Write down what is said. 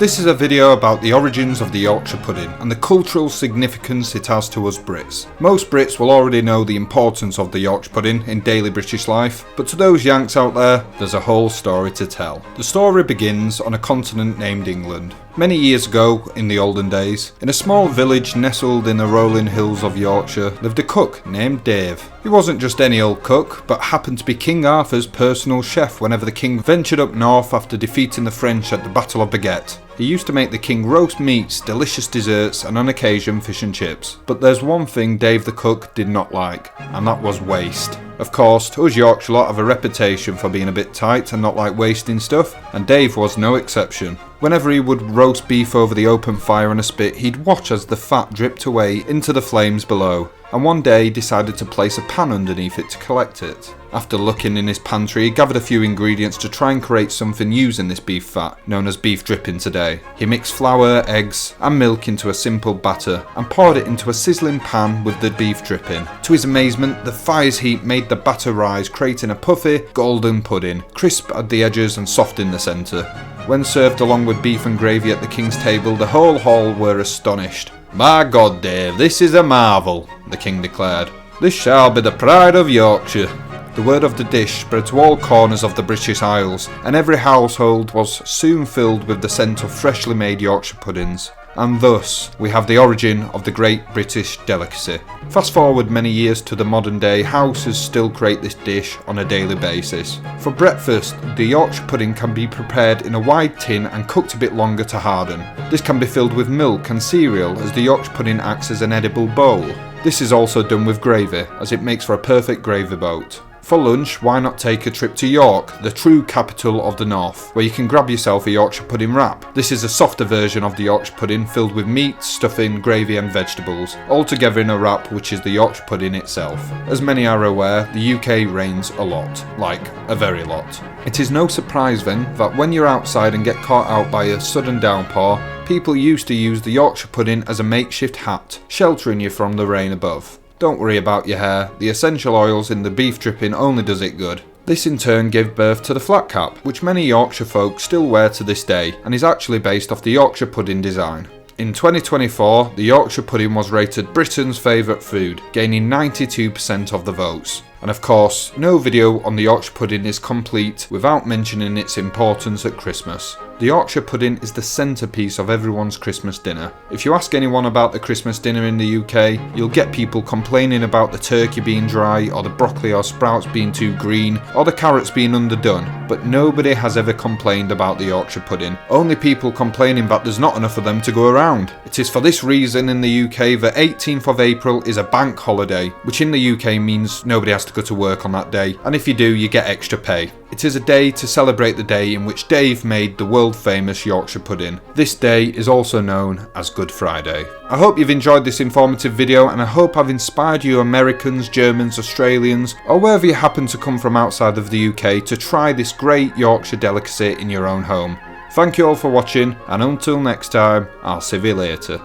This is a video about the origins of the Yorkshire pudding and the cultural significance it has to us Brits. Most Brits will already know the importance of the Yorkshire pudding in daily British life, but to those Yanks out there, there's a whole story to tell. The story begins on a continent named England. Many years ago, in the olden days, in a small village nestled in the rolling hills of Yorkshire, lived a cook named Dave. He wasn't just any old cook, but happened to be King Arthur's personal chef whenever the king ventured up north after defeating the French at the Battle of Baguette. He used to make the king roast meats, delicious desserts, and on occasion fish and chips. But there's one thing Dave the cook did not like, and that was waste. Of course, us Yorkshire lot have a reputation for being a bit tight and not like wasting stuff, and Dave was no exception. Whenever he would roast beef over the open fire on a spit, he'd watch as the fat dripped away into the flames below, and one day decided to place a pan underneath it to collect it. After looking in his pantry, he gathered a few ingredients to try and create something using this beef fat, known as beef dripping today. He mixed flour, eggs, and milk into a simple batter, and poured it into a sizzling pan with the beef dripping. To his amazement, the fire's heat made the batter rise, creating a puffy, golden pudding, crisp at the edges and soft in the centre. When served along with beef and gravy at the king's table, the whole hall were astonished. "My God, Dave, this is a marvel," the king declared. "This shall be the pride of Yorkshire." The word of the dish spread to all corners of the British Isles, and every household was soon filled with the scent of freshly made Yorkshire puddings. And thus, we have the origin of the great British delicacy. Fast forward many years to the modern day, houses still create this dish on a daily basis. For breakfast, the Yorkshire pudding can be prepared in a wide tin and cooked a bit longer to harden. This can be filled with milk and cereal, as the Yorkshire pudding acts as an edible bowl. This is also done with gravy, as it makes for a perfect gravy boat. For lunch, why not take a trip to York, the true capital of the north, where you can grab yourself a Yorkshire pudding wrap. This is a softer version of the Yorkshire pudding filled with meat, stuffing, gravy and vegetables, all together in a wrap which is the Yorkshire pudding itself. As many are aware, the UK rains a lot, like a very lot. It is no surprise then that when you're outside and get caught out by a sudden downpour, people used to use the Yorkshire pudding as a makeshift hat, sheltering you from the rain above. Don't worry about your hair, the essential oils in the beef dripping only does it good. This in turn gave birth to the flat cap, which many Yorkshire folk still wear to this day, and is actually based off the Yorkshire pudding design. In 2024, the Yorkshire pudding was rated Britain's favourite food, gaining 92% of the votes. And of course, no video on the Yorkshire pudding is complete without mentioning its importance at Christmas. The Yorkshire pudding is the centrepiece of everyone's Christmas dinner. If you ask anyone about the Christmas dinner in the UK, you'll get people complaining about the turkey being dry, or the broccoli or sprouts being too green, or the carrots being underdone, but nobody has ever complained about the Yorkshire pudding. Only people complaining that there's not enough of them to go around. It is for this reason in the UK that 18th of April is a bank holiday, which in the UK means nobody has to go to work on that day, and if you do, you get extra pay. It is a day to celebrate the day in which Dave made the world famous Yorkshire pudding. This day is also known as Good Friday. I hope you've enjoyed this informative video, and I hope I've inspired you Americans, Germans, Australians, or wherever you happen to come from outside of the UK to try this great Yorkshire delicacy in your own home. Thank you all for watching, and until next time, I'll see you later.